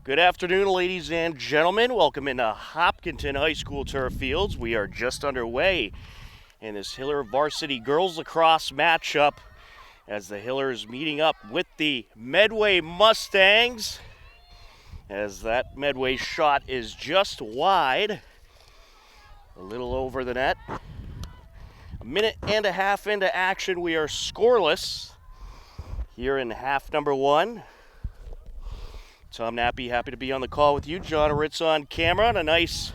Good afternoon, ladies and gentlemen. Welcome into Hopkinton High School turf fields. We are just underway in this Hiller Varsity Girls Lacrosse matchup as the Hillers meeting up with the Medway Mustangs, as that Medway shot is just wide, a little over the net. A minute and a half into action, we are scoreless here in half number one. Tom Nappy, happy to be on the call with you. John Ritz on camera on a nice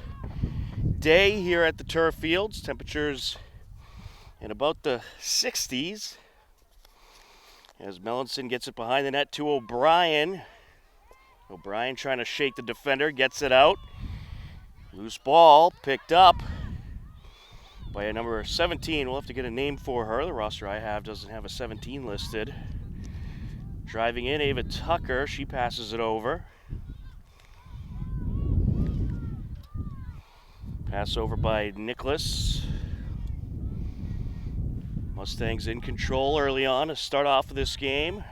day here at the turf fields. Temperatures in about the 60s. As Melanson gets it behind the net to O'Brien. O'Brien trying to shake the defender, gets it out. Loose ball picked up by a number 17. We'll have to get a name for her. The roster I have doesn't have a 17 listed. Driving in, Ava Tucker. She passes it over. Pass over by Nicholas. Mustangs in control early on to start off this game.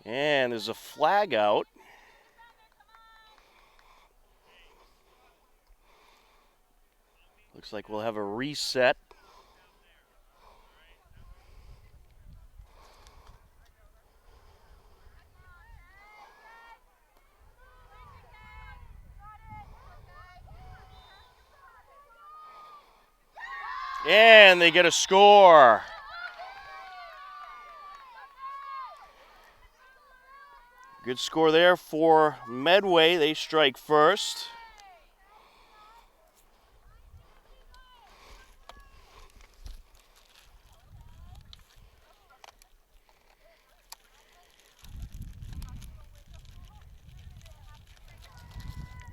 And there's a flag out. Looks like we'll have a reset. And they get a score. Good score there for Medway. They strike first.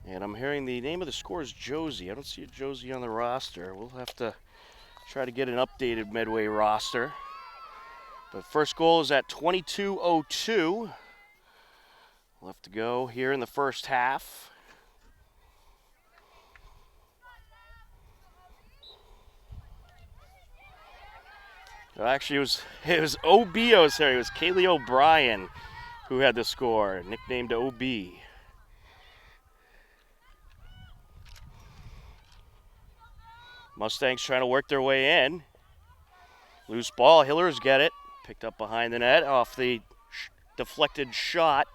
And I'm hearing the name of the score is Josie. I don't see a Josie on the roster. We'll have to try to get an updated Medway roster. But first goal is at 22:02. Left to go here in the first half. Actually, it was OBO, sorry. It was Kaylee O'Brien who had the score, nicknamed OB. Mustangs trying to work their way in. Loose ball, Hillers get it. Picked up behind the net off the deflected shot.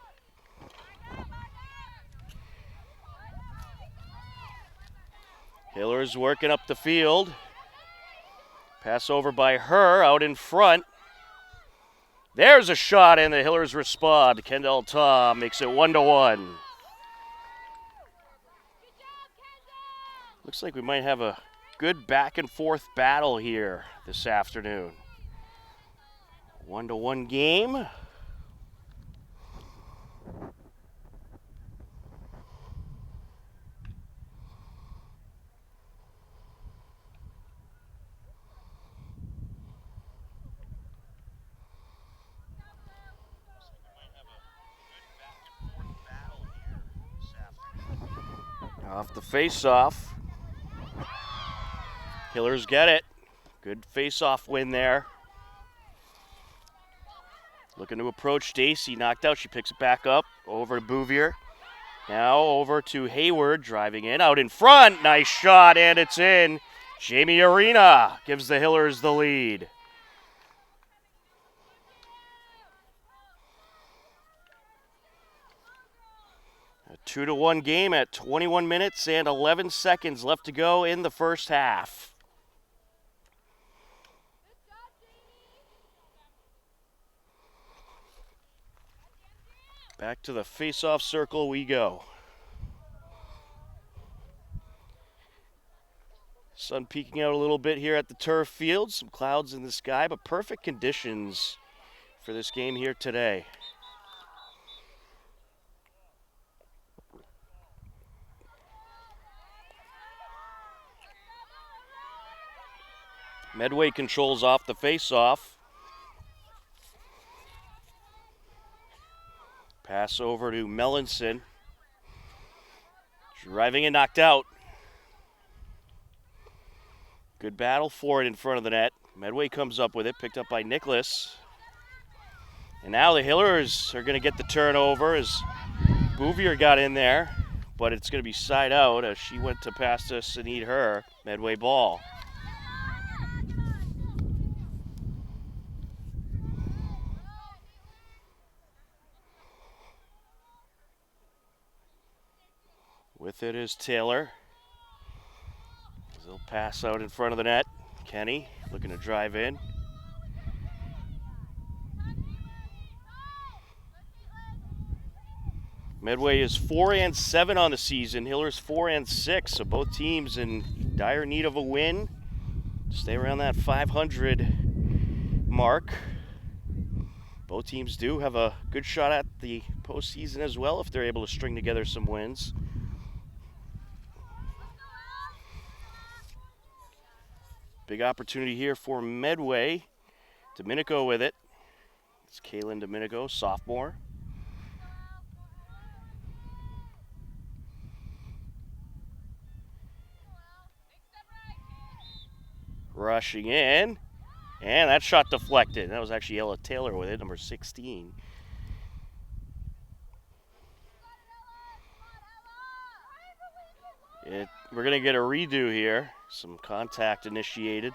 Hillers working up the field. Pass over by her, out in front. There's a shot, and the Hillers respond. Kendall Tom makes it 1-1. Looks like we might have a good back and forth battle here this afternoon. 1-1 game. Off the face-off. Hillers get it. Good face-off win there. Looking to approach Stacy. Knocked out. She picks it back up. Over to Bouvier. Now over to Hayward. Driving in. Out in front. Nice shot, and it's in. Jamie Arena gives the Hillers the lead. A 2-1 game at 21 minutes and 11 seconds left to go in the first half. Back to the face-off circle we go. Sun peeking out a little bit here at the turf field. Some clouds in the sky, but perfect conditions for this game here today. Medway controls off the face-off. Pass over to Melanson. Driving and knocked out. Good battle for it in front of the net. Medway comes up with it, picked up by Nicholas. And now the Hillers are going to get the turnover as Bouvier got in there, but it's going to be side out as she went to pass to Sinead her. Medway ball. With it is Taylor. They'll pass out in front of the net. Kenny looking to drive in. Medway is 4-7 on the season. Hillers 4-6, so both teams in dire need of a win. Stay around that 500 mark. Both teams do have a good shot at the postseason as well if they're able to string together some wins. Big opportunity here for Medway. Domenico with it. It's Kaylin Domenico, sophomore. Rushing in. And that shot deflected. That was actually Ella Taylor with it, number 16. We're going to get a redo here. Some contact initiated.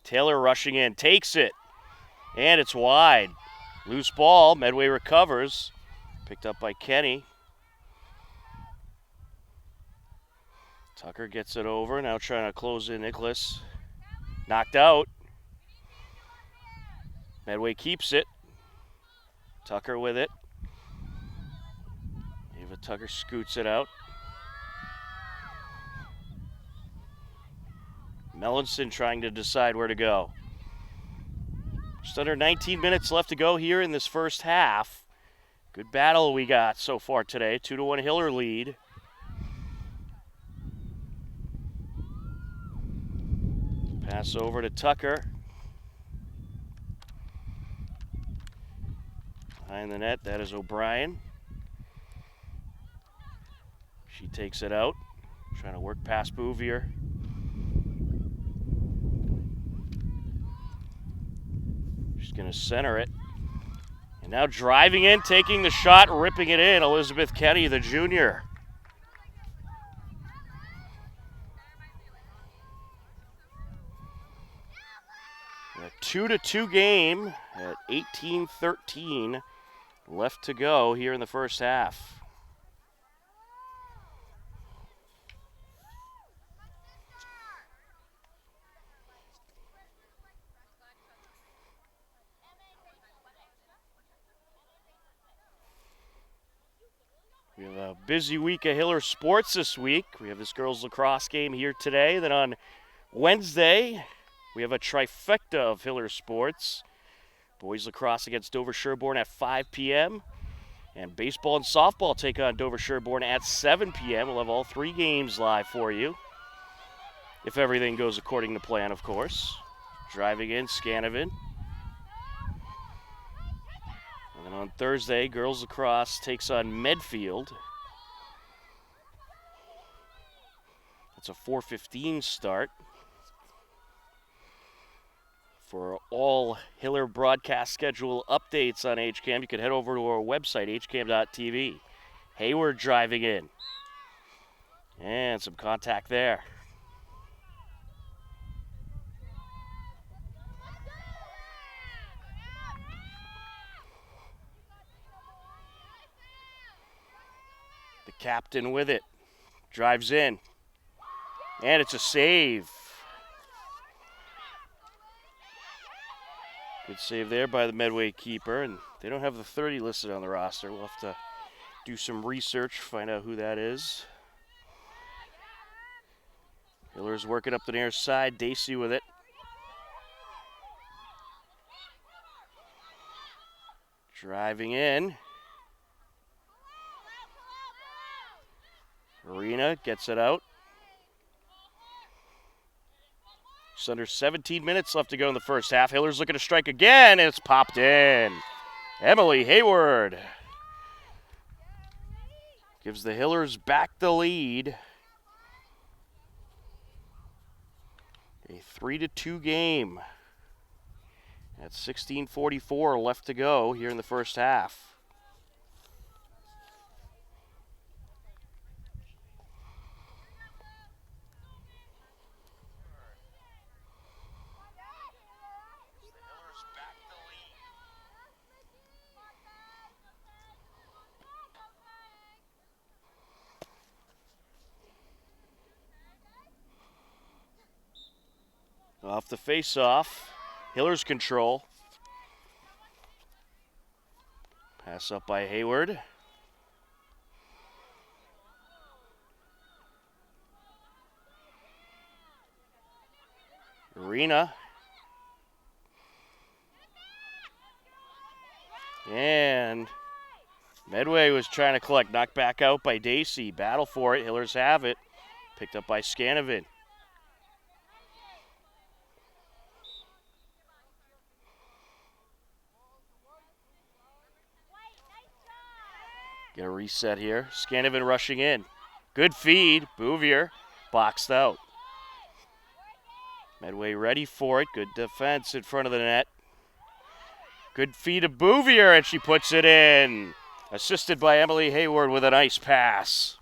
Taylor rushing in, takes it, and it's wide. Loose ball, Medway recovers. Picked up by Kenny. Tucker gets it over, now trying to close in Nicholas. Knocked out. Medway keeps it. Tucker with it. Ava Tucker scoots it out. Mellinson trying to decide where to go. Just under 19 minutes left to go here in this first half. Good battle we got so far today. 2-1 Hiller lead. Pass over to Tucker. Behind the net, that is O'Brien. She takes it out. Trying to work past Bouvier. She's going to center it. And now driving in, taking the shot, ripping it in, Elizabeth Kenny, the junior. A 2-2 game at 18-13 left to go here in the first half. We have a busy week of Hiller sports this week. We have this girls lacrosse game here today. Then on Wednesday, we have a trifecta of Hiller sports. Boys lacrosse against Dover Sherborne at 5 p.m. And baseball and softball take on Dover Sherborne at 7 p.m. We'll have all three games live for you. If everything goes according to plan, of course. Driving in, Scanovan. And then on Thursday, girls lacrosse takes on Medfield. It's a 4:15 start. For all Hiller broadcast schedule updates on HCAM, you can head over to our website, hcam.tv. Hayward driving in. And some contact there. The captain with it. Drives in. And it's a save. Good save there by the Medway keeper. And they don't have the 30 listed on the roster. We'll have to do some research, find out who that is. Hiller's working up the near side. Dacey with it. Driving in. Arena gets it out. Just under 17 minutes left to go in the first half. Hiller's looking to strike again, and it's popped in. Emily Hayward gives the Hillers back the lead. A 3-2 game. At 16:44 left to go here in the first half. Off the face-off, Hillers control. Pass up by Hayward. Arena. And Medway was trying to collect. Knocked back out by Dacey. Battle for it. Hillers have it. Picked up by Scanovan. Get a reset here. Scanovan rushing in. Good feed. Bouvier boxed out. Medway ready for it. Good defense in front of the net. Good feed to Bouvier, and she puts it in. Assisted by Emily Hayward with a nice pass.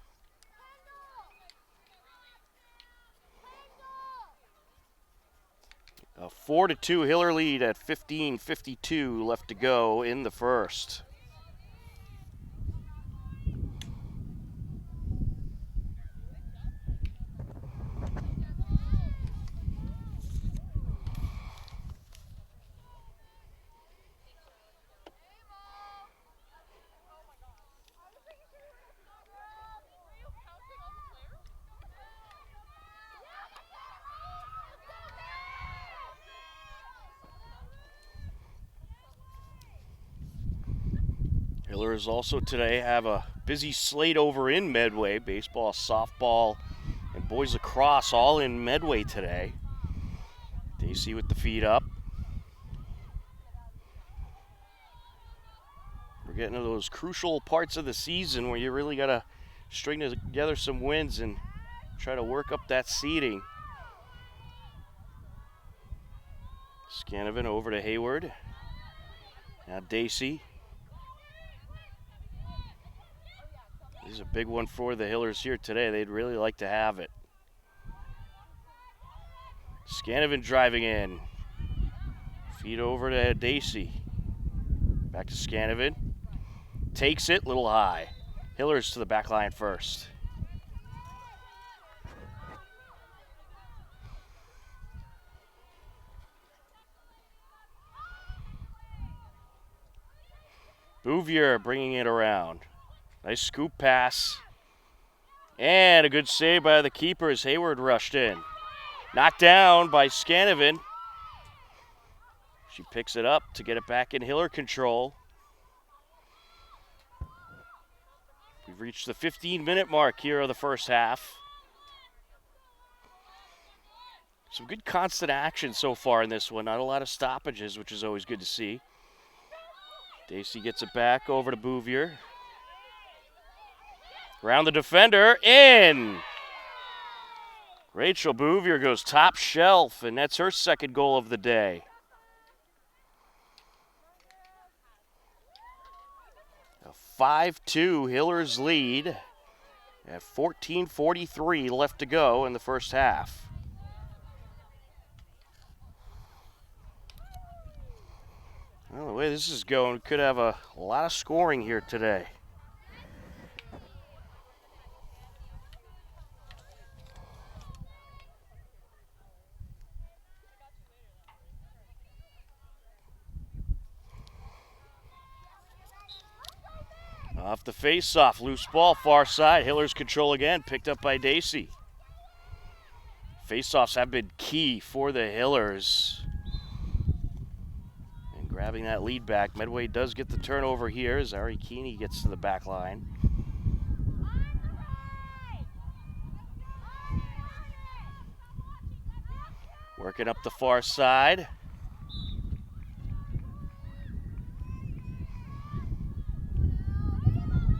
A 4-2 Hiller lead at 15:52 left to go in the first. Hillers also today have a busy slate over in Medway. Baseball, softball, and boys lacrosse all in Medway today. Dacey with the feed up. We're getting to those crucial parts of the season where you really got to string together some wins and try to work up that seeding. Scanovan over to Hayward. Now Dacey. This is a big one for the Hillers here today. They'd really like to have it. Scanovan driving in. Feed over to Dacey. Back to Scanovan. Takes it, little high. Hillers to the back line first. Bouvier bringing it around. Nice scoop pass. And a good save by the keepers. Hayward rushed in. Knocked down by Scanovan. She picks it up to get it back in Hiller control. We've reached the 15-minute mark here of the first half. Some good constant action so far in this one. Not a lot of stoppages, which is always good to see. Dacey gets it back over to Bouvier. Around the defender, in! Rachel Bouvier goes top shelf, and that's her second goal of the day. A 5-2 Hillers lead at 14:43 left to go in the first half. Well, the way this is going, could have a lot of scoring here today. Off the face-off, loose ball, far side. Hillers control again, picked up by Dacey. Face-offs have been key for the Hillers. And grabbing that lead back, Medway does get the turnover here as Ari Keeney gets to the back line. Working up the far side.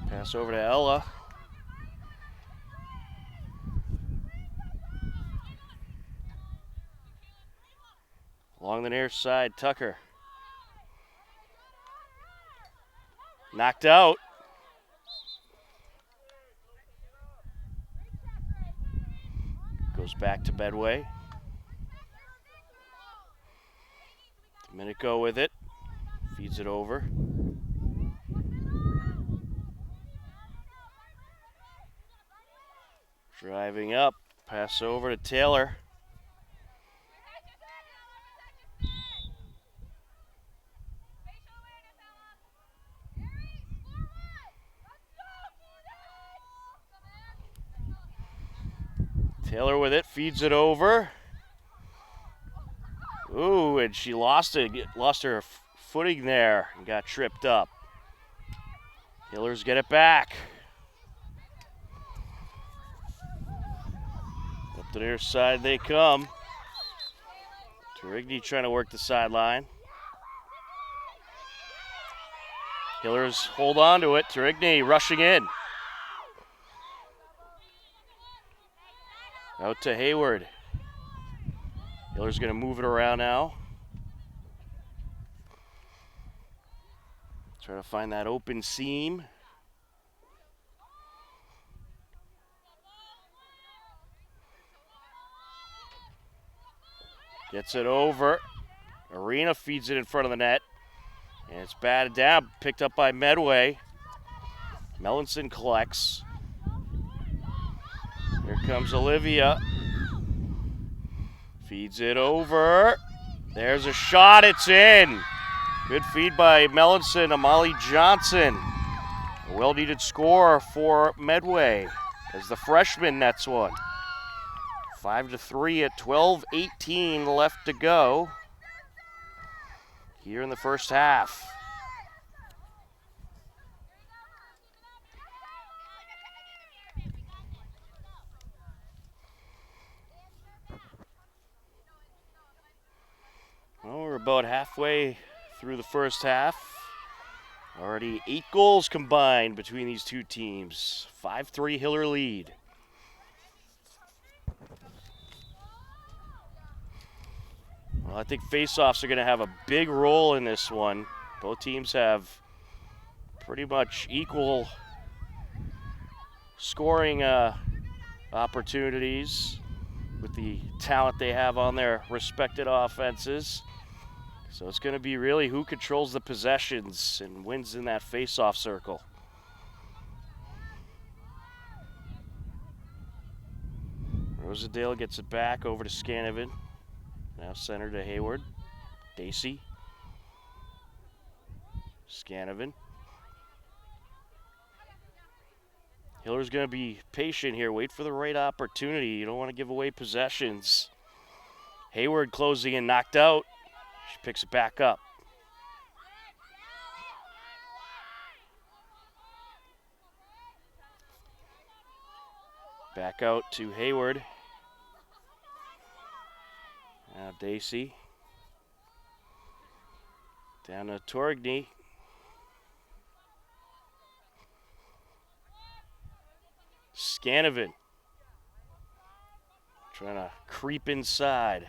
Pass over to Ella. Along the near side, Tucker. Knocked out. Goes back to Medway. Domenico with it. Feeds it over. Driving up. Pass over to Taylor. Taylor with it, feeds it over. Ooh, and she lost her footing there and got tripped up. Hillers get it back. Up the near side they come. Torigny trying to work the sideline. Hillers hold on to it. Torigny rushing in. Out to Hayward. Hiller's going to move it around now. Try to find that open seam. Gets it over. Arena feeds it in front of the net. And it's batted down, picked up by Medway. Mellinson collects. Here comes Olivia. Feeds it over. There's a shot, it's in. Good feed by Mellinson, Amali Johnson. A well-needed score for Medway as the freshman nets one. 5-3 at 12:18 left to go here in the first half. Well, we're about halfway through the first half. Already 8 goals combined between these two teams. 5-3 Hiller lead. Well, I think faceoffs are going to have a big role in this one. Both teams have pretty much equal scoring opportunities with the talent they have on their respected offenses. So it's going to be really who controls the possessions and wins in that face-off circle. Rosendale gets it back over to Scanovan. Now center to Hayward. Dacey. Scanovan. Hiller's going to be patient here. Wait for the right opportunity. You don't want to give away possessions. Hayward closing in, knocked out. She picks it back up. Back out to Hayward. Now Dacey. Down to Torigny. Scanovan. Trying to creep inside.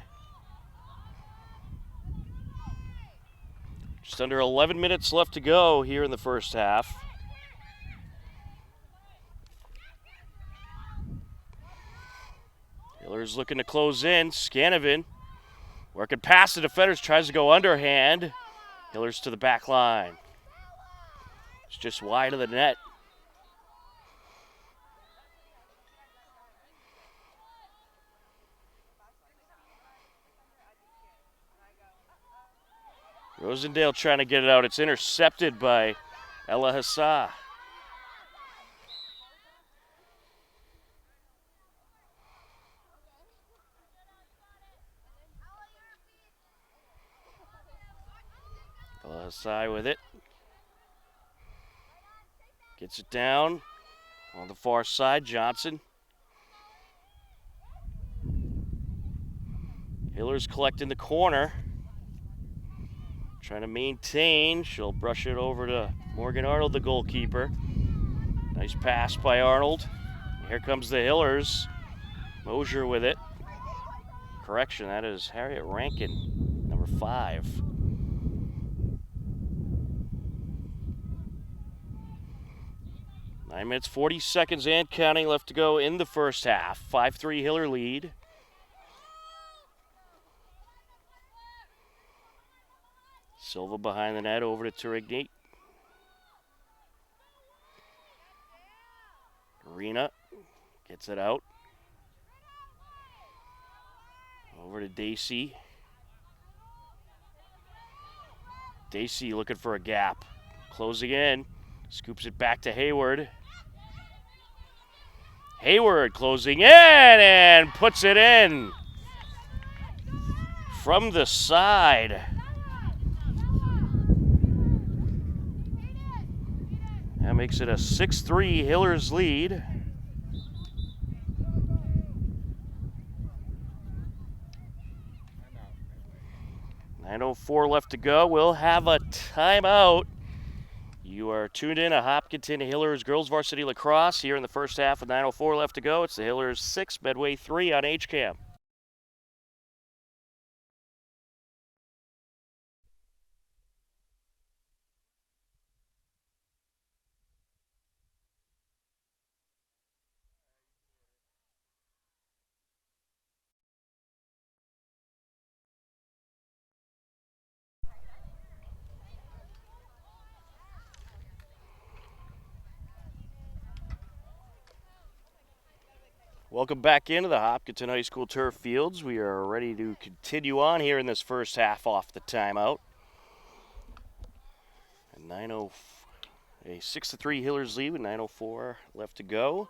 Just under 11 minutes left to go here in the first half. Hiller's looking to close in. Scanovan working past the defenders, tries to go underhand. Hiller's to the back line. It's just wide of the net. Rosendale trying to get it out. It's intercepted by Ella Hassa. Ella Hassa with it. Gets it down on the far side. Johnson. Hiller's collecting the corner. Trying to maintain. She'll brush it over to Morgan Arnold, the goalkeeper. Nice pass by Arnold. Here comes the Hillers. Mosier with it. Correction, that is Harriet Rankin, number 5. Nine minutes, 40 seconds and counting left to go in the first half. 5-3 Hiller lead. Silva behind the net, over to Turigny. Arena gets it out. Over to Dacey. Dacey looking for a gap. Closing in. Scoops it back to Hayward. Hayward closing in and puts it in from the side. That makes it a 6-3 Hillers lead. .904 left to go. We'll have a timeout. You are tuned in to Hopkinton Hillers Girls Varsity Lacrosse here in the first half with .904 left to go. It's the Hillers 6, Medway 3 on HCAM. Welcome back into the Hopkinton High School turf fields. We are ready to continue on here in this first half off the timeout. A 6-3 Hillers lead with .904 left to go.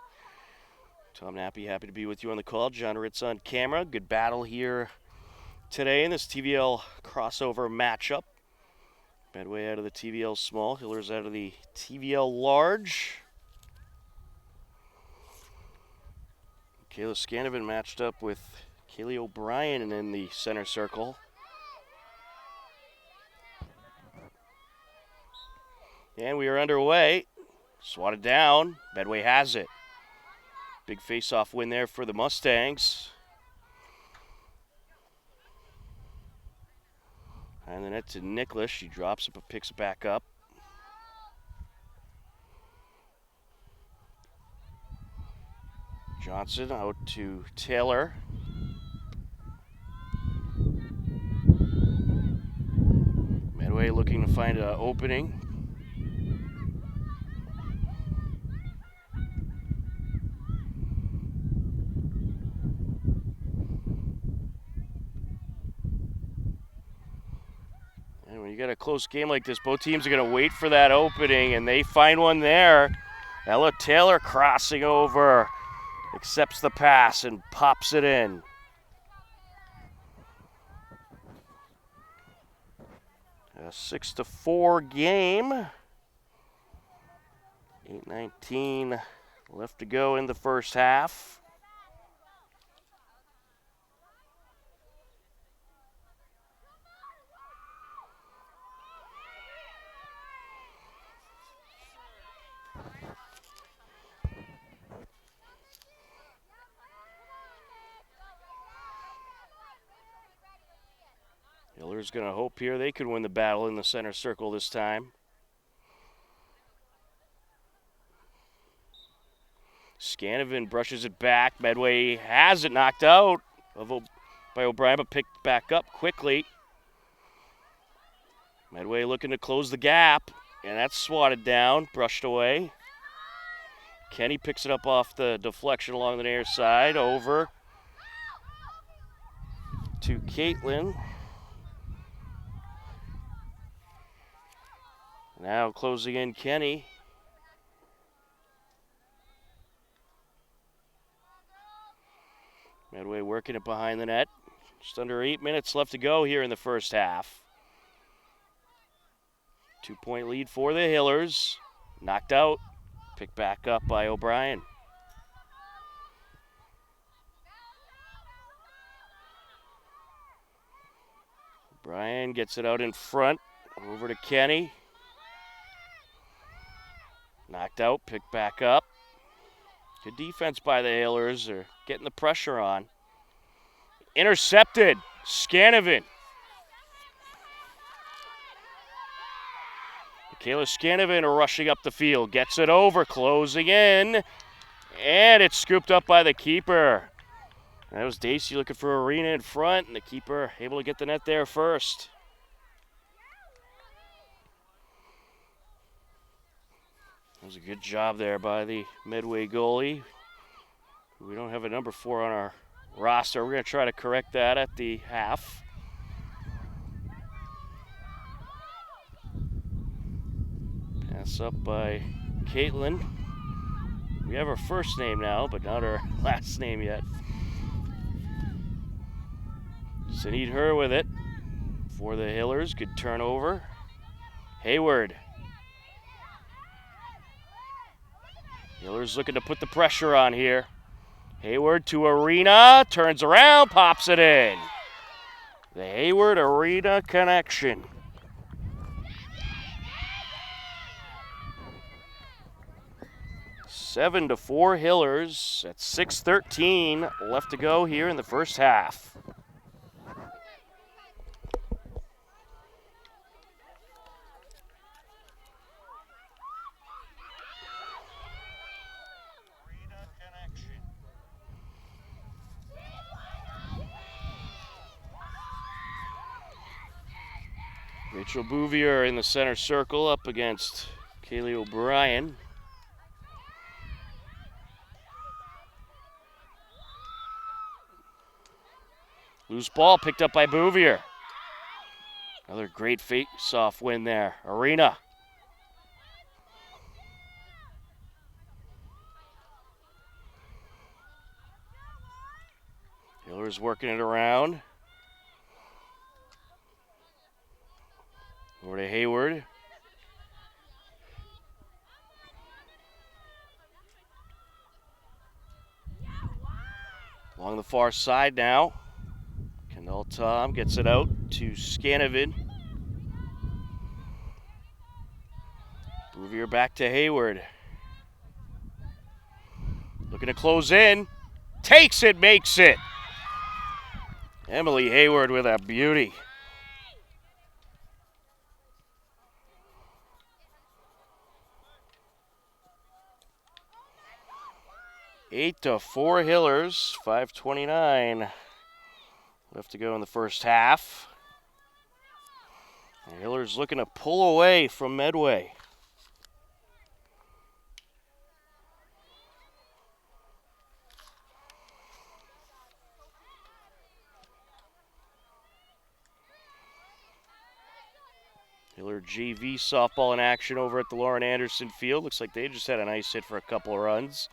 Tom Nappy, happy to be with you on the call. John Ritz on camera. Good battle here today in this TVL crossover matchup. Medway out of the TVL small, Hillers out of the TVL large. Kayla Scanovan matched up with Kaylee O'Brien in the center circle. And we are underway. Swatted down. Medway has it. Big face-off win there for the Mustangs. And the net to Nicholas. She drops it but picks it back up. Johnson out to Taylor. Medway looking to find an opening. And when you got a close game like this, both teams are going to wait for that opening, and they find one there. Ella Taylor crossing over. Accepts the pass and pops it in. A 6-4 game. 8:19 left to go in the first half. Hiller's going to hope here they could win the battle in the center circle this time. Scanovan brushes it back. Medway has it knocked out by O'Brien, but picked back up quickly. Medway looking to close the gap, and that's swatted down, brushed away. Kenny picks it up off the deflection along the near side, over to Caitlin. Now closing in Kenny. Medway working it behind the net. Just under 8 minutes left to go here in the first half. 2-point lead for the Hillers. Knocked out. Picked back up by O'Brien. O'Brien gets it out in front. Over to Kenny. Knocked out, picked back up. Good defense by the Hillers. They're getting the pressure on. Intercepted. Scanovan Kayla Scanovan rushing up the field, gets it over, closing in, and it's scooped up by the keeper. That was Dacey looking for Arena in front, and the keeper able to get the net there first. That was a good job there by the Medway goalie. We don't have a number 4 on our roster. We're going to try to correct that at the half. Pass up by Caitlin. We have her first name now, but not her last name yet. So need her with it for the Hillers. Good turnover. Hayward. Hillers looking to put the pressure on here. Hayward to Arena, turns around, pops it in. The Hayward-Arena connection. Seven to 4 Hillers at 6:13 left to go here in the first half. Rachel Bouvier in the center circle up against Kaylee O'Brien. Loose ball picked up by Bouvier. Another great face-off win there. Arena. Hiller's working it around. Over to Hayward. Along the far side now. Kendall Tom gets it out to Scanovan. Bouvier back to Hayward. Looking to close in. Takes it, makes it. Emily Hayward with a beauty. Eight to 4 Hillers, 5:29 left to go in the first half. The Hillers looking to pull away from Medway. Hiller JV softball in action over at the Lauren Anderson Field. Looks like they just had a nice hit for a couple of runs.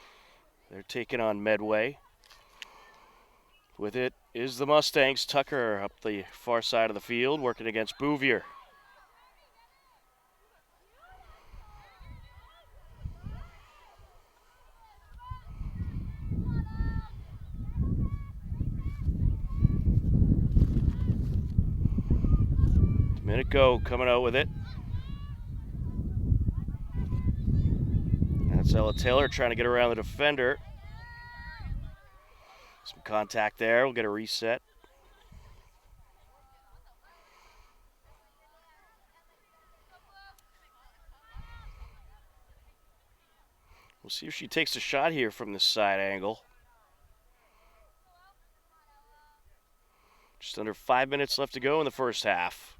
They're taking on Medway. With it is the Mustangs. Tucker up the far side of the field working against Bouvier. Domenico coming out with it. That's Ella Taylor trying to get around the defender. Some contact there. We'll get a reset. We'll see if she takes a shot here from this side angle. Just under 5 minutes left to go in the first half.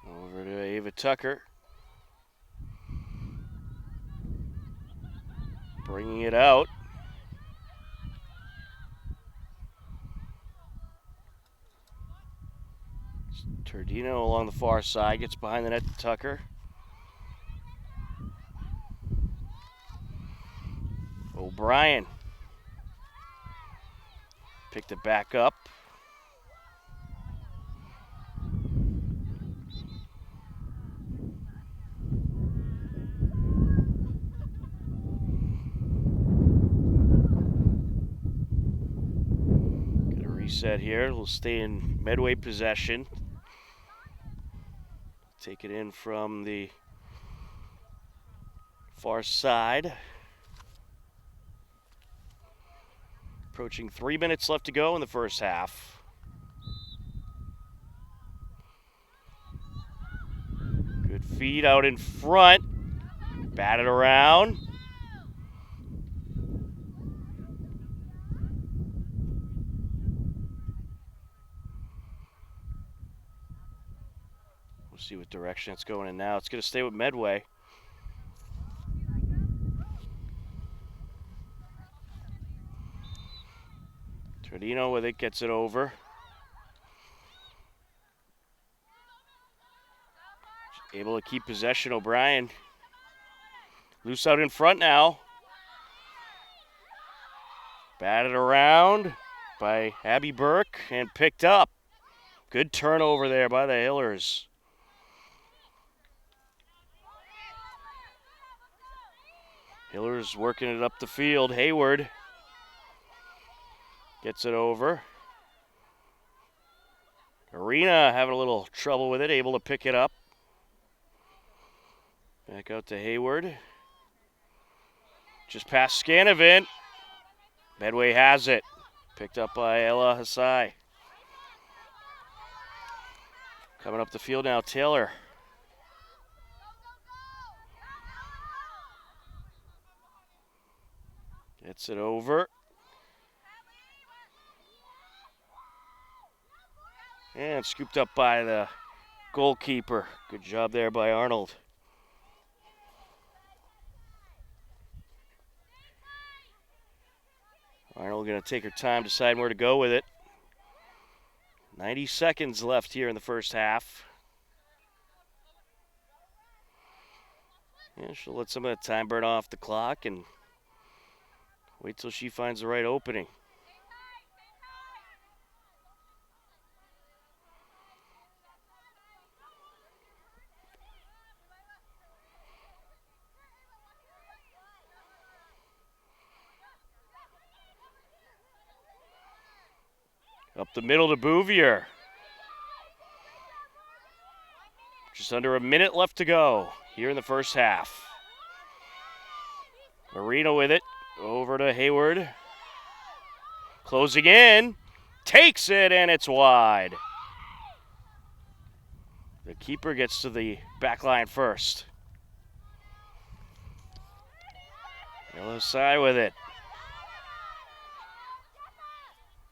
Over to Ava Tucker. Bringing it out. Tardino along the far side, gets behind the net to Tucker. O'Brien picked it back up. reset here. We'll stay in Medway possession. Take it in from the far side. Approaching 3 minutes left to go in the first half. Good feed out in front. Bat it around. We'll see what direction it's going in now. It's going to stay with Medway. Tordino with it, gets it over. Able to keep possession, O'Brien. Loose out in front now. Batted around by Abby Burke and picked up. Good turnover there by the Hillers. Hillers working it up the field. Hayward gets it over. Arena having a little trouble with it, able to pick it up. Back out to Hayward. Just past Scanovan. Medway has it. Picked up by Ella Hasai. Coming up the field now, Taylor. Gets it over. And scooped up by the goalkeeper. Good job there by Arnold. Arnold going to take her time, decide where to go with it. 90 seconds left here in the first half. Yeah, she'll let some of that time burn off the clock and wait till she finds the right opening. Up the middle to Bouvier. Just under a minute left to go here in the first half. Marino with it. Over to Hayward. Closing in. Takes it, and it's wide. The keeper gets to the back line first. LSI with it.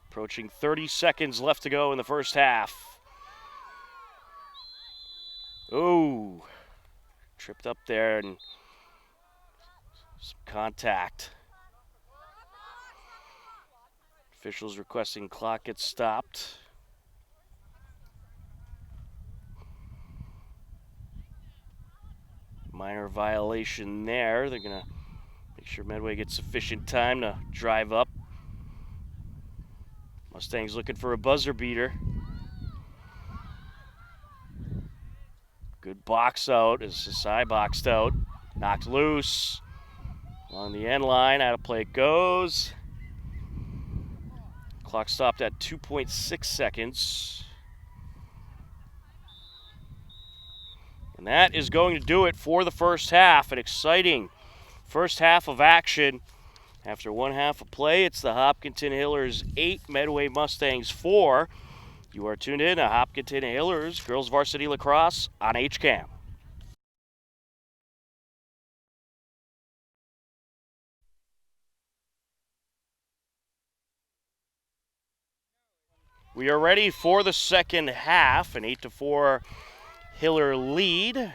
Approaching 30 seconds left to go in the first half. Oh, tripped up there and some contact. Officials requesting clock gets stopped. Minor violation there. They're going to make sure Medway gets sufficient time to drive up. Mustangs looking for a buzzer beater. Good box out as Sasai boxed out. Knocked loose. On the end line, out of play it goes. Clock stopped at 2.6 seconds. And that is going to do it for the first half. An exciting first half of action. After one half of play, it's the Hopkinton Hillers 8, Medway Mustangs 4. You are tuned in to Hopkinton Hillers Girls Varsity Lacrosse on HCAM. We are ready for the second half, an 8-4 Hiller lead.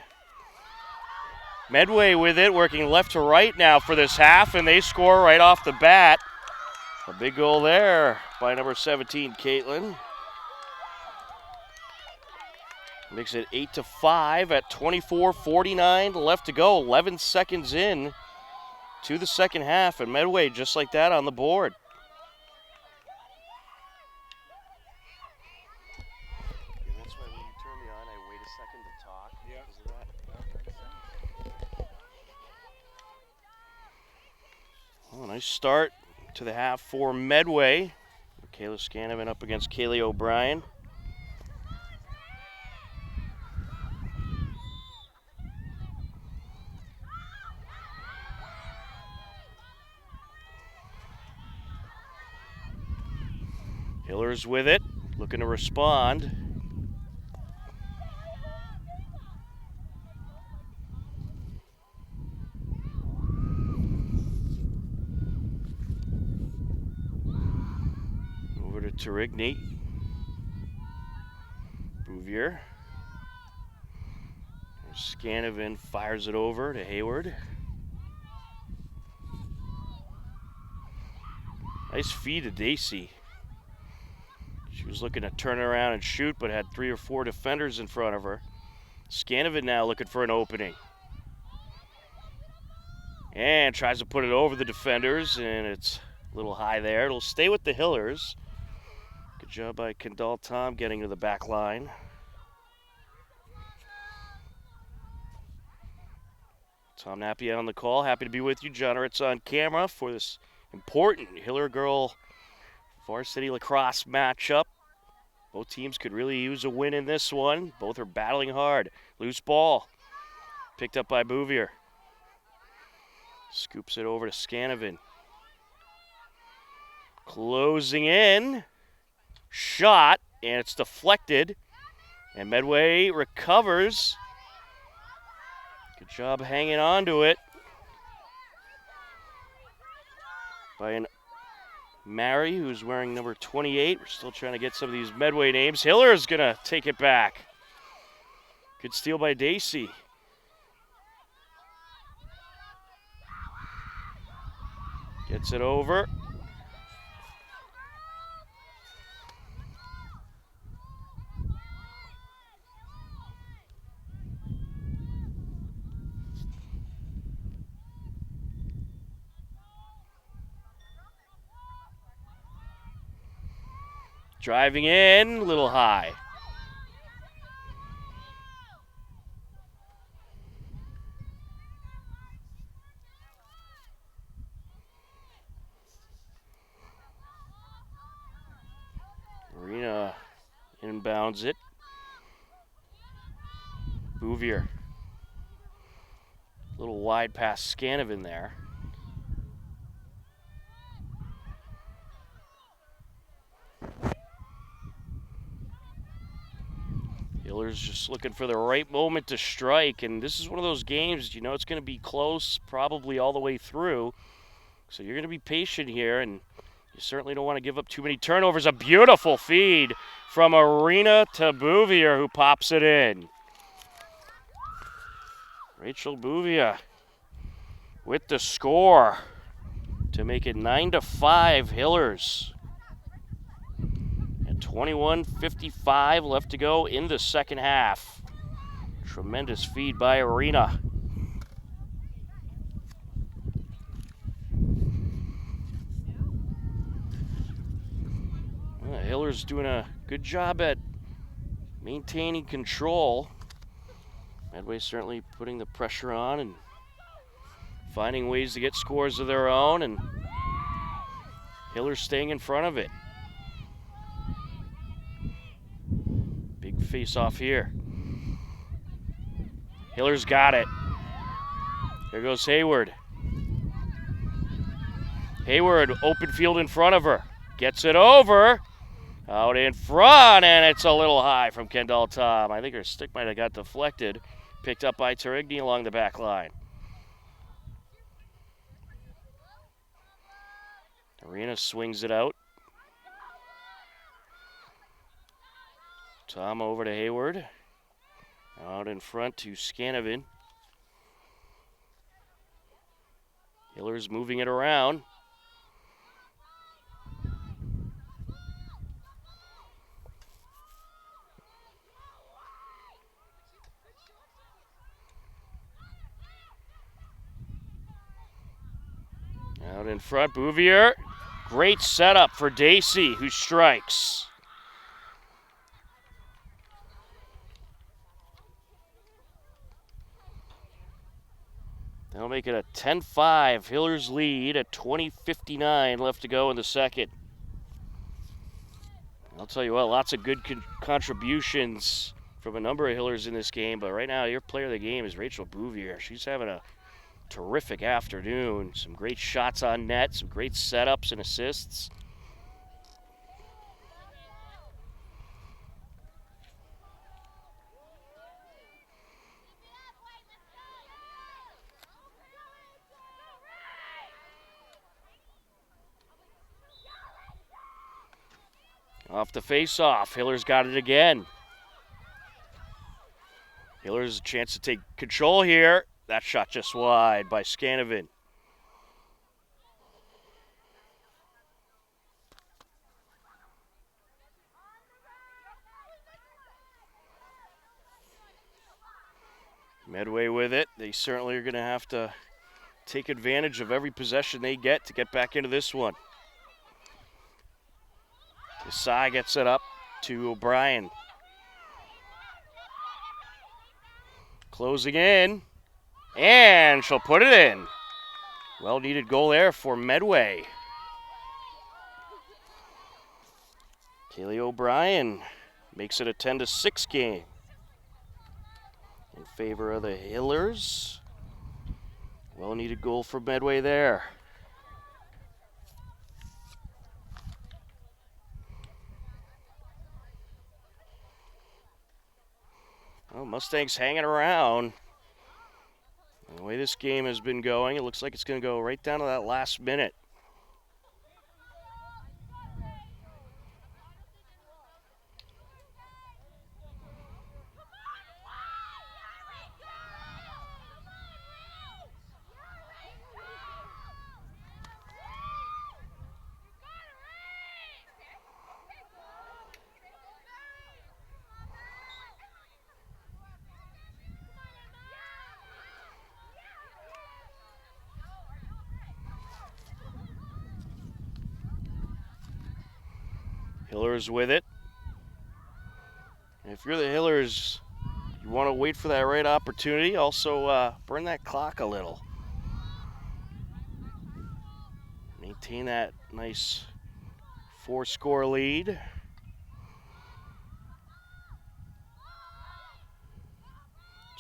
Medway with it, working left to right now for this half, and they score right off the bat. A big goal there by number 17, Caitlin. Makes it 8-5 at 24:49 left to go. 11 seconds in to the second half, and Medway just like that on the board. Yeah, that's why when you turn me on, I wait a second to talk. Yeah. Because of that. Oh, nice start to the half for Medway. Kayla Scanovan up against Kaylee O'Brien. Hillers with it, looking to respond. Over to Tarigny. Bouvier. Scanovan fires it over to Hayward. Nice feed to Dacey. She was looking to turn around and shoot, but had 3 or 4 defenders in front of her. Scanovan now looking for an opening. And tries to put it over the defenders, and it's a little high there. It'll stay with the Hillers. Good job by Kendall Tom getting to the back line. Tom Napier on the call. Happy to be with you. John Ritz on camera for this important Hiller girl varsity lacrosse matchup. Both teams could really use a win in this one. Both are battling hard. Loose ball. Picked up by Bouvier. Scoops it over to Scanovan. Closing in. Shot, and it's deflected. And Medway recovers. Good job hanging on to it by an Mary, who's wearing number 28. We're still trying to get some of these Medway names. Hiller's going to take it back. Good steal by Dacey. Gets it over. Driving in, a little high. Arena inbounds it. Bouvier. Little wide pass Scanovan there. Hiller's just looking for the right moment to strike, and this is one of those games, you know, it's going to be close probably all the way through. So you're going to be patient here, and you certainly don't want to give up too many turnovers. A beautiful feed from Arena to Bouvier, who pops it in. Rachel Bouvier with the score to make it 9-5 Hillers. 21:55 left to go in the second half. Tremendous feed by Arena. Hiller's doing a good job at maintaining control. Medway certainly putting the pressure on and finding ways to get scores of their own, and Hiller's staying in front of it. Face off here. Hiller's got it. There goes Hayward. Hayward, open field in front of her. Gets it over. Out in front, and it's a little high from Kendall Tom. I think her stick might have got deflected. Picked up by Tarigny along the back line. Arena swings it out. Tom over to Hayward. Out in front to Scanovan. Hiller's moving it around. Out in front, Bouvier. Great setup for Dacey, who strikes. That'll make it a 10-5 Hillers lead at 20:59 left to go in the second. tell you what, lots of good contributions from a number of Hillers in this game, but right now your player of the game is Rachel Bouvier. She's having a terrific afternoon. Some great shots on net, some great setups and assists. Off the face-off, Hillers got it again. Hillers a chance to take control here. That shot just wide by Scanovan. Medway with it. They certainly are going to have to take advantage of every possession they get to get back into this one. Desai gets it up to O'Brien. Closing in, and she'll put it in. Well-needed goal there for Medway. Kaylee O'Brien makes it a 10-6 game in favor of the Hillers. Well-needed goal for Medway there. Well, Mustangs hanging around. And the way this game has been going, it looks like it's going to go right down to that last minute. Hillers with it. And if you're the Hillers, you want to wait for that right opportunity. Also, burn that clock a little. Maintain that nice 4-score lead.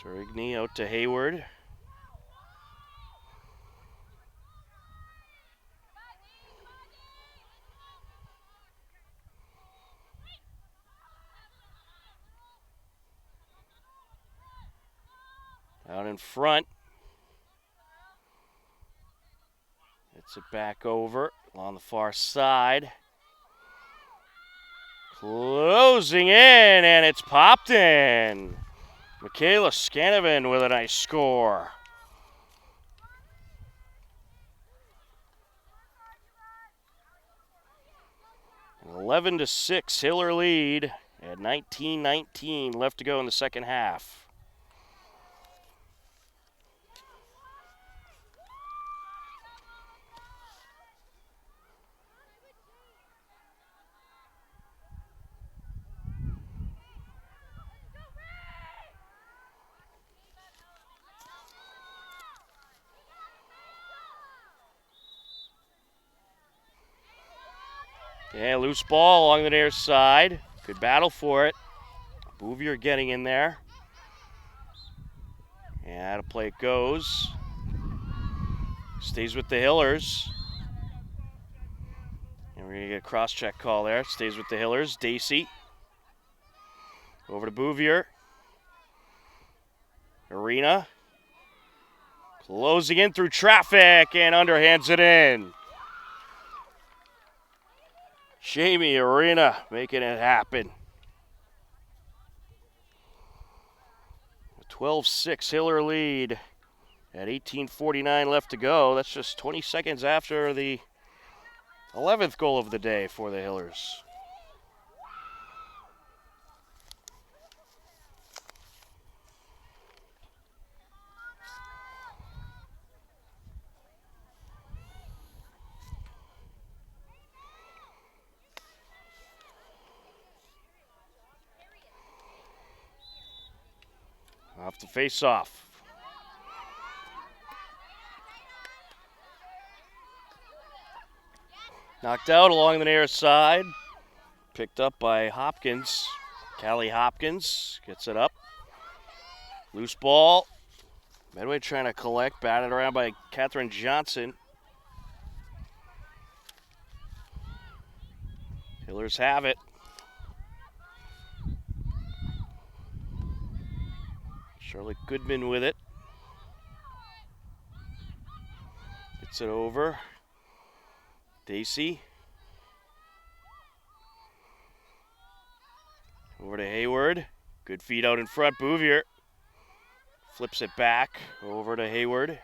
Turigny out to Hayward. Out in front. Gets it back over along the far side. Closing in, and it's popped in. Michaela Scanovan with a nice score. 11-6 Hiller lead at 19-19 left to go in the second half. Yeah, loose ball along the near side. Good battle for it. Bouvier getting in there. And out of play it goes. Stays with the Hillers. And we're going to get a cross-check call there. Stays with the Hillers. Dacey. Over to Bouvier. Arena. Closing in through traffic and underhands it in. Jamie Arena making it happen. 12-6 Hiller lead at 18:49 left to go. That's just 20 seconds after the 11th goal of the day for the Hillers. Off the face-off. Knocked out along the near side. Picked up by Hopkins. Callie Hopkins gets it up. Loose ball. Medway trying to collect, batted around by Catherine Johnson. Hillers have it. Charlotte Goodman with it. Gets it over. Dacey. Over to Hayward. Good feed out in front. Bouvier flips it back over to Hayward.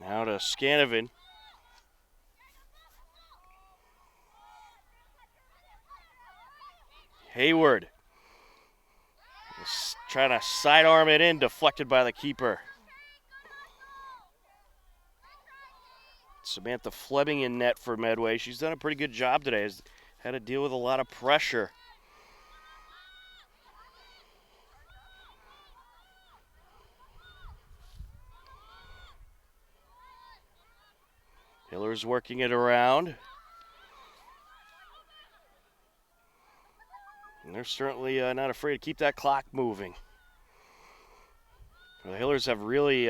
Now to Scanovan. Hayward is trying to sidearm it in, deflected by the keeper. Samantha Fleming in net for Medway. She's done a pretty good job today. Has had to deal with a lot of pressure. Hiller's working it around. And they're certainly not afraid to keep that clock moving. The Hillers have really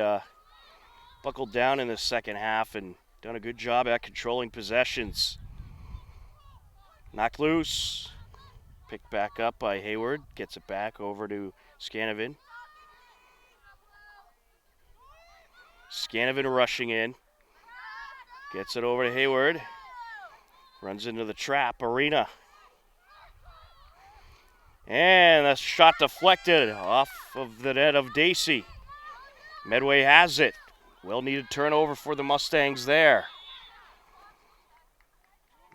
buckled down in the second half and done a good job at controlling possessions. Knocked loose. Picked back up by Hayward. Gets it back over to Scanovan. Scanovan rushing in. Gets it over to Hayward. Runs into the trap. Arena. And a shot deflected off of the net of Dacey. Medway has it. Well-needed turnover for the Mustangs there.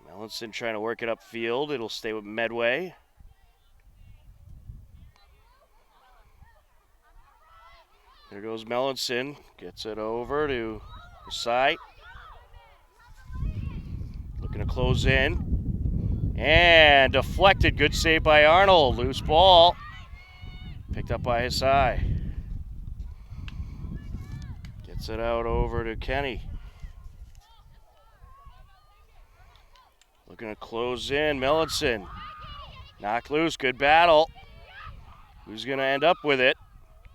Mellinson trying to work it upfield. It'll stay with Medway. There goes Mellinson. Gets it over to the side. Looking to close in. And deflected. Good save by Arnold. Loose ball. Picked up by Hisai. Gets it out over to Kenny. Looking to close in. Mellinson. Knocked loose. Good battle. Who's going to end up with it?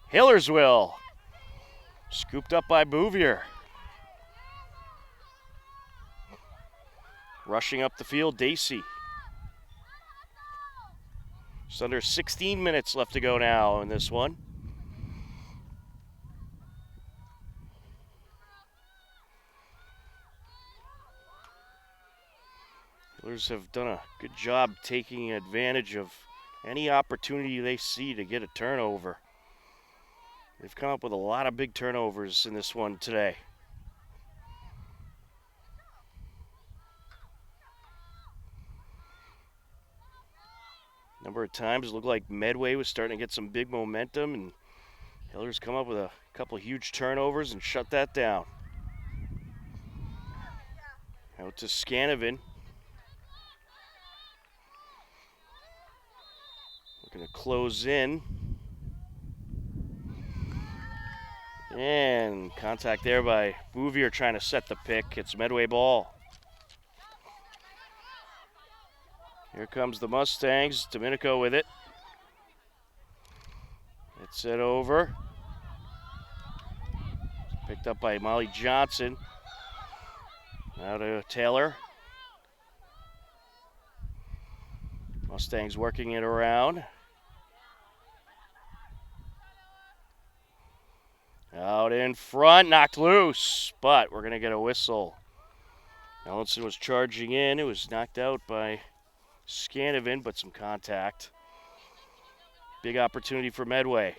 Hillers will. Scooped up by Bouvier. Rushing up the field, Dacey. Just under 16 minutes left to go now in this one. Hillers have done a good job taking advantage of any opportunity they see to get a turnover. They've come up with a lot of big turnovers in this one today. Number of times it looked like Medway was starting to get some big momentum, and Hillers come up with a couple huge turnovers and shut that down. Out to Scanovan. Looking to close in. And contact there by Bouvier trying to set the pick. It's Medway ball. Here comes the Mustangs. Domenico with it. It's it over. Picked up by Molly Johnson. Now to Taylor. Mustangs working it around. Out in front, knocked loose, but we're going to get a whistle. Mellinson was charging in. It was knocked out by Scanovan, but some contact. Big opportunity for Medway.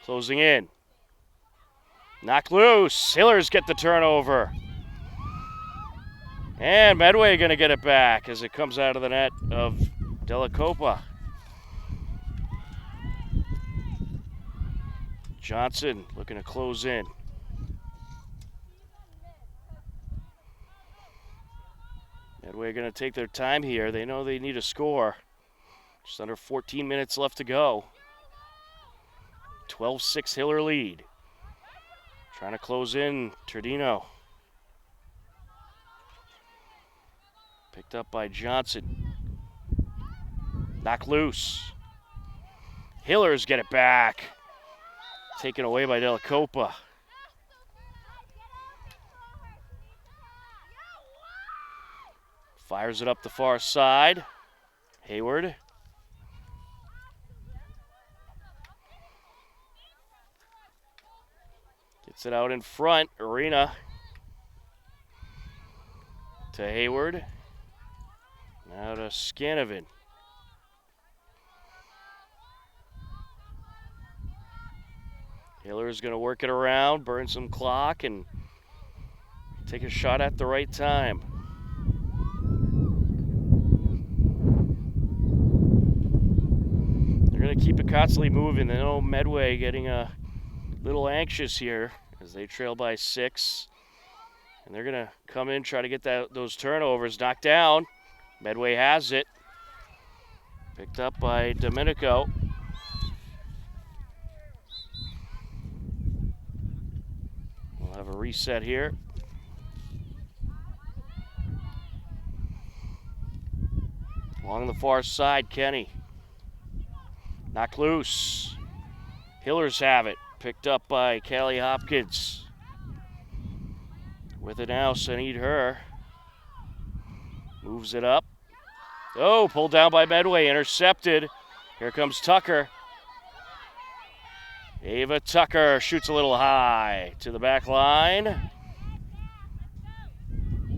Closing in. Knocked loose. Hillers get the turnover. And Medway going to get it back as it comes out of the net of Della Copa. Johnson looking to close in. Medway going to take their time here. They know they need a score. Just under 14 minutes left to go. 12-6 Hiller lead. Trying to close in, Tardino. Picked up by Johnson. Knocked loose. Hillers get it back. Taken away by Della Copa. Fires it up the far side. Hayward. Gets it out in front. Arena. To Hayward. Now to Scanovan. Hiller's going to work it around, burn some clock, and take a shot at the right time. They're going to keep it constantly moving. They know Medway getting a little anxious here as they trail by 6. And they're going to come in, try to get those turnovers. Knocked down. Medway has it. Picked up by Domenico. We'll have a reset here. Along the far side, Kenny. Knocked loose. Hillers have it. Picked up by Callie Hopkins. With it now, so need her. Moves it up. Oh, pulled down by Medway, intercepted. Here comes Tucker. Ava Tucker shoots a little high to the back line.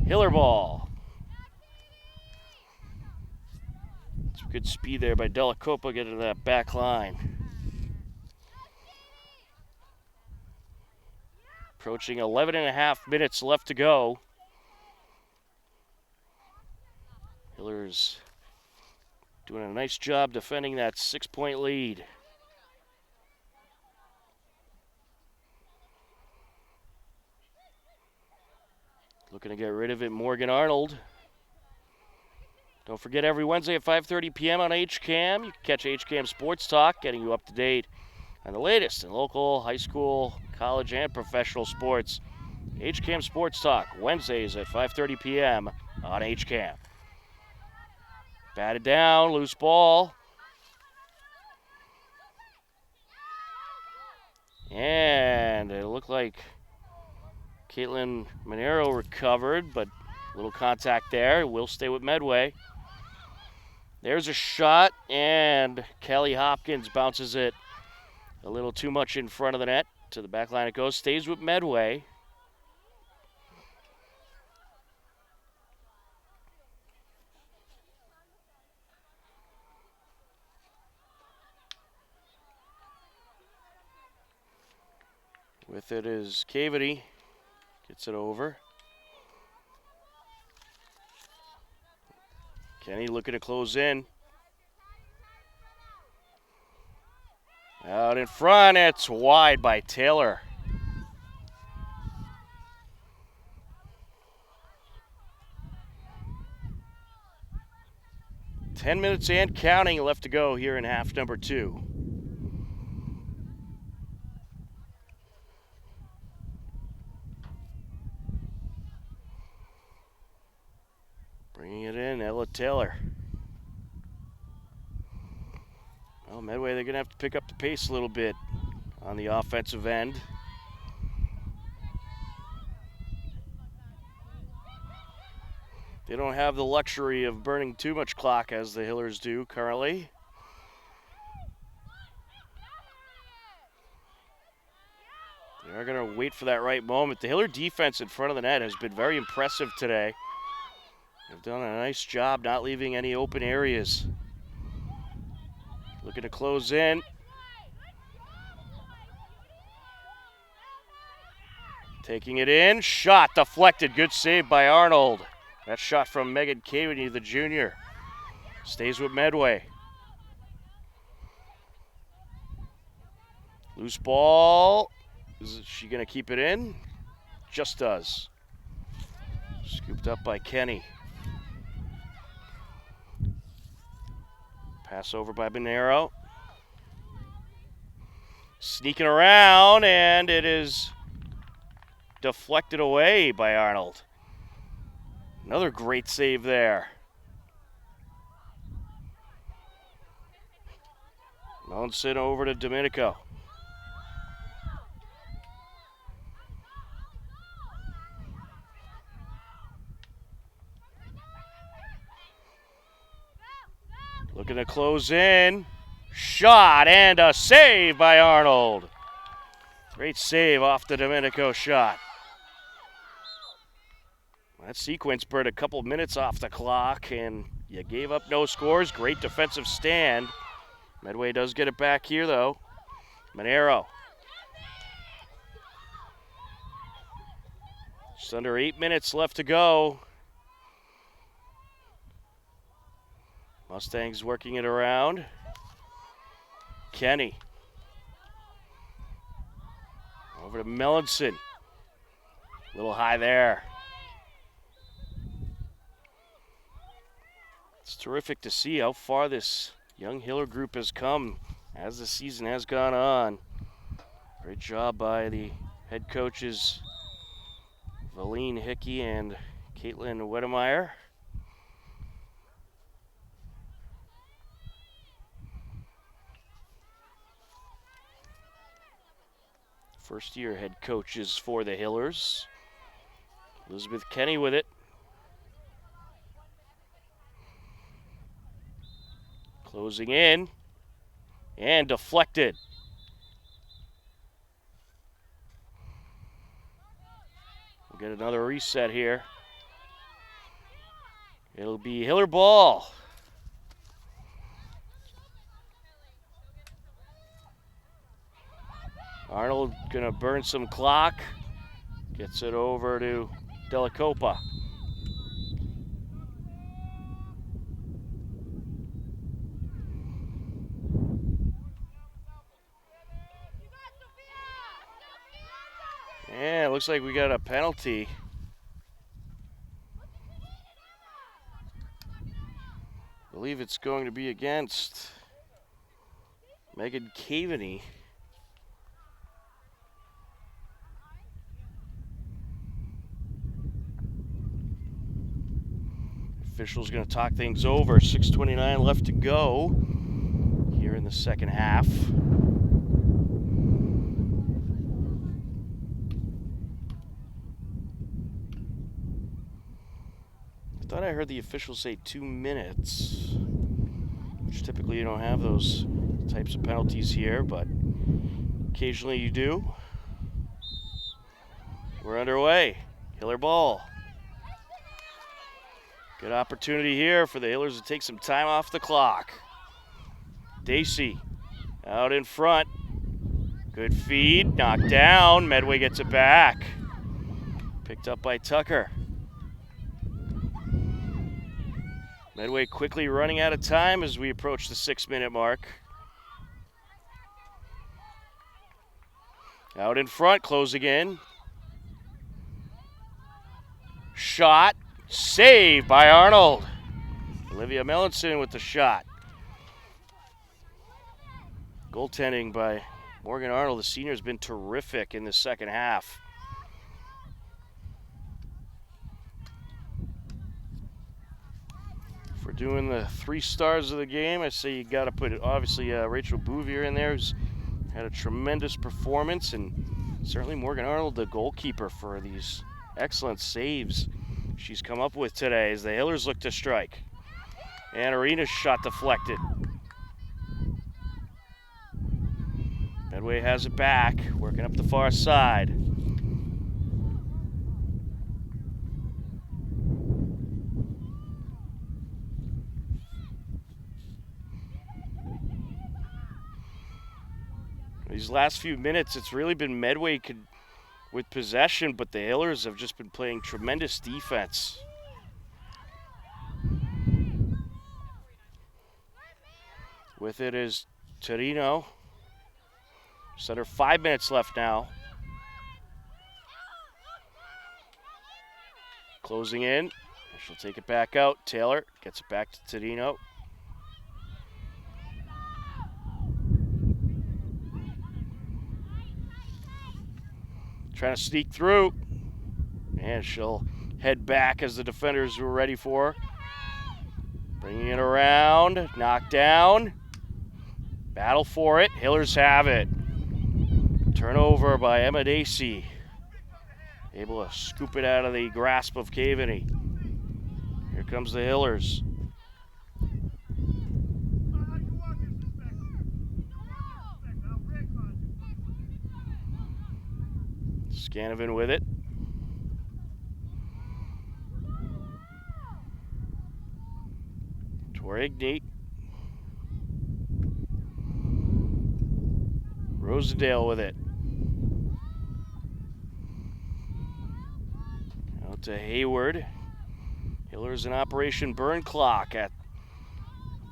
Hiller ball. Some good speed there by Della Copa getting to that back line. Approaching 11 and a half minutes left to go. Hiller's doing a nice job defending that 6-point lead. Looking to get rid of it, Morgan Arnold. Don't forget, every Wednesday at 5:30 p.m. on HCAM, you can catch HCAM Sports Talk, getting you up to date on the latest in local, high school, college, and professional sports. HCAM Sports Talk, Wednesdays at 5:30 p.m. on HCAM. Batted down, loose ball. And it looked like Caitlin Monero recovered, but a little contact there. Will stay with Medway. There's a shot, and Callie Hopkins bounces it a little too much in front of the net. To the back line it goes. Stays with Medway. With it is Cavity. Gets it over. Kenny looking to close in. Out in front, it's wide by Taylor. Ten minutes and counting left to go here in half number 2. Bringing it in, Ella Taylor. Well, Medway, they're going to have to pick up the pace a little bit on the offensive end. They don't have the luxury of burning too much clock as the Hillers do currently. They're going to wait for that right moment. The Hiller defense in front of the net has been very impressive today. They've done a nice job not leaving any open areas. Looking to close in. Taking it in. Shot deflected. Good save by Arnold. That shot from Megan Cavity, the junior. Stays with Medway. Loose ball. Is she going to keep it in? Just does. Scooped up by Kenny. Pass over by Bonero. Sneaking around, and it is deflected away by Arnold. Another great save there. Melanson over to Domenico. Looking to close in. Shot and a save by Arnold. Great save off the Domenico shot. That sequence burned a couple minutes off the clock, and you gave up no scores. Great defensive stand. Medway does get it back here, though. Monero. Just under 8 minutes left to go. Mustangs working it around. Kenny. Over to Melanson. A little high there. It's terrific to see how far this young Hiller group has come as the season has gone on. Great job by the head coaches, Valine Hickey and Caitlin Wedemeyer. First-year head coaches for the Hillers. Elizabeth Kenny with it. Closing in and deflected. We'll get another reset here. It'll be Hiller ball. Arnold gonna burn some clock. Gets it over to Della Copa. Yeah, looks like we got a penalty. I believe it's going to be against Megan Caveney. Official's going to talk things over. 6:29 left to go here in the second half. I thought I heard the official say 2 minutes, which typically you don't have those types of penalties here, but occasionally you do. We're underway. Hiller ball. Good opportunity here for the Hillers to take some time off the clock. Dacey out in front. Good feed, knocked down. Medway gets it back. Picked up by Tucker. Medway quickly running out of time as we approach the 6-minute mark. Out in front, closing in. Shot. Saved by Arnold. Olivia Melanson with the shot. Goaltending by Morgan Arnold, the senior, has been terrific in the second half. For doing the 3 stars of the game, I say you got to put it, obviously Rachel Bouvier in there, who's had a tremendous performance, and certainly Morgan Arnold, the goalkeeper, for these excellent saves she's come up with today as the Hillers look to strike. And Arena's shot deflected. Medway has it back, working up the far side. These last few minutes, it's really been Medway with possession, but the Hillers have just been playing tremendous defense. With it is Torino. Just under 5 minutes left now. Closing in. She'll take it back out. Taylor gets it back to Torino. trying to sneak through. And she'll head back as the defenders were ready for her. Bringing it around, knocked down. Battle for it, Hillers have it. Turnover by Emma Dacey. Able to scoop it out of the grasp of Caveney. Here comes the Hillers. Scanovan with it. Torigny. Rosendale with it. Out to Hayward. Hillers in Operation Burn Clock at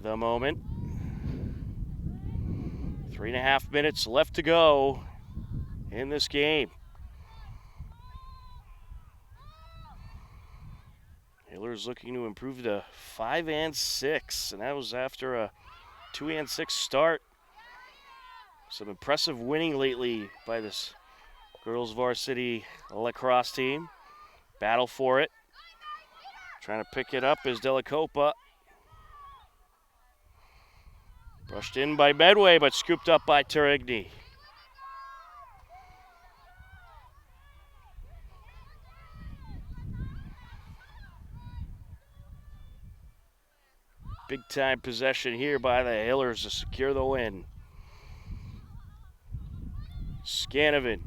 the moment. 3.5 minutes left to go in this game. Hillers looking to improve to 5-6, and that was after a 2-6 start. Some impressive winning lately by this girls varsity lacrosse team. Battle for it. Trying to pick it up is Delacopa. Brushed in by Medway, but scooped up by Torigny. Big time possession here by the Hillers to secure the win. Scanovan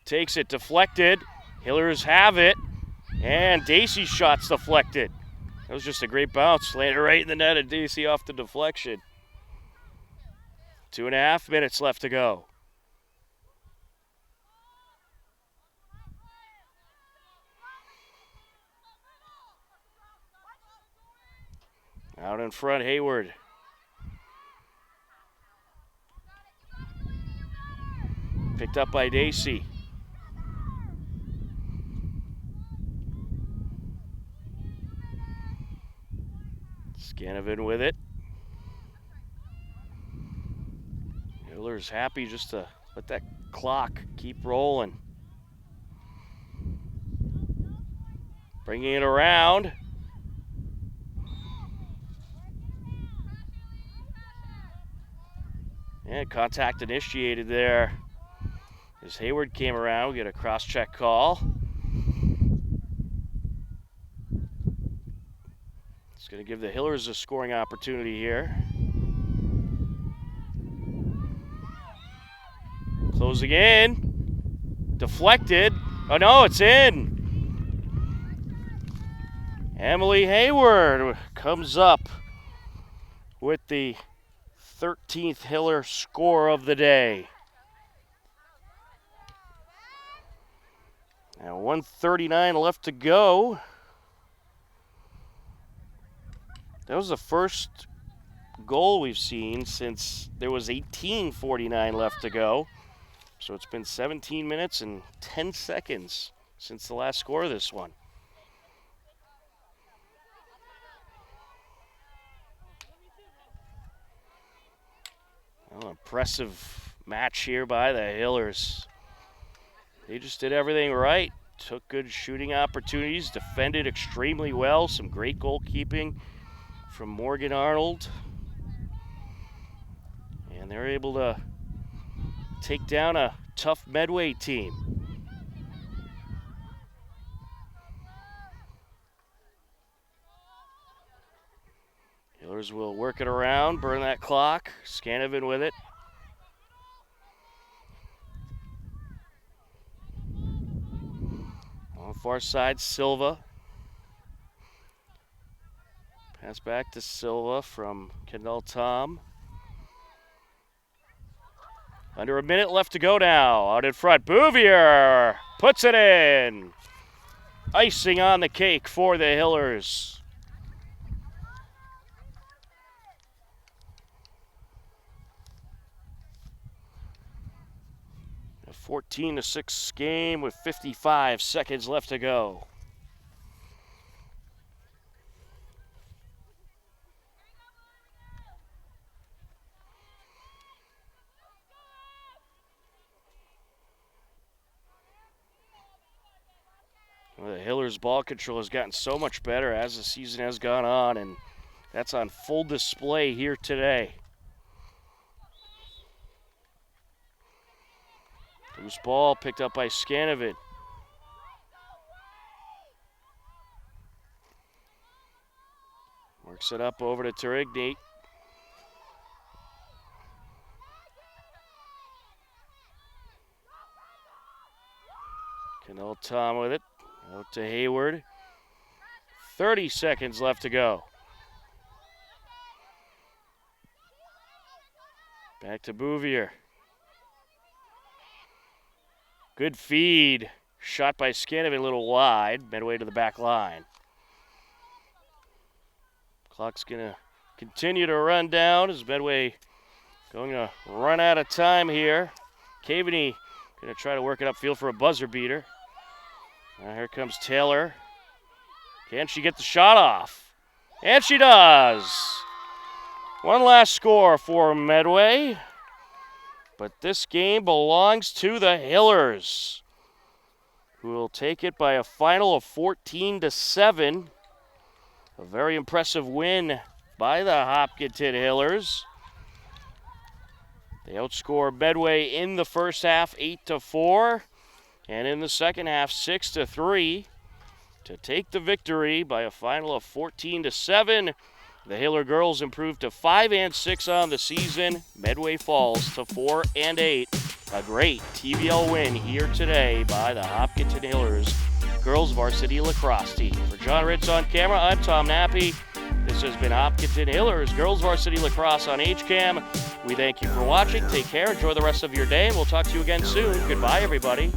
takes it, deflected. Hillers have it, and Dacey's shot's deflected. That was just a great bounce, landed right in the net of Dacey off the deflection. 2.5 minutes left to go. Out in front, Hayward. Picked up by Dacey. Scanovan with it. Hillers happy just to let that clock keep rolling. Bringing it around. And contact initiated there. As Hayward came around, we get a cross-check call. It's going to give the Hillers a scoring opportunity here. Closing in. Deflected. Oh no, it's in. Emily Hayward comes up with the 13th Hiller score of the day. Now 1:39 left to go. That was the first goal we've seen since there was 18:49 left to go. So it's been 17 minutes and 10 seconds since the last score of this one. Well, impressive match here by the Hillers. They just did everything right. Took good shooting opportunities, defended extremely well, some great goalkeeping from Morgan Arnold. And they're able to take down a tough Medway team. Hillers will work it around, burn that clock. Scanovan with it. On the far side, Silva. Pass back to Silva from Kendall Tom. Under a minute left to go now. Out in front, Bouvier puts it in. Icing on the cake for the Hillers. A 14-6 game with 55 seconds left to go. Hillers ball control has gotten so much better as the season has gone on, and that's on full display here today. Loose ball picked up by Scanovid. Works it up over to Turigny. Canol Tom with it. Out to Hayward. 30 seconds left to go. Back to Bouvier. Good feed. Shot by Scanovid a little wide. Medway to the back line. Clock's going to continue to run down as Medway going to run out of time here. Caveney going to try to work it upfield for a buzzer beater. Now here comes Taylor. Can she get the shot off? And she does. One last score for Medway. But this game belongs to the Hillers, who will take it by a final of 14-7. A very impressive win by the Hopkinton Hillers. They outscore Medway in the first half 8-4, and in the second half 6-3 to take the victory by a final of 14-7. The Hiller girls improved to 5-6 on the season. Medway falls to 4-8. A great TBL win here today by the Hopkinton Hillers girls varsity lacrosse team. For John Ritz on camera, I'm Tom Nappy. This has been Hopkinton Hillers girls varsity lacrosse on HCAM. We thank you for watching. Take care. Enjoy the rest of your day, and we'll talk to you again soon. Goodbye, everybody.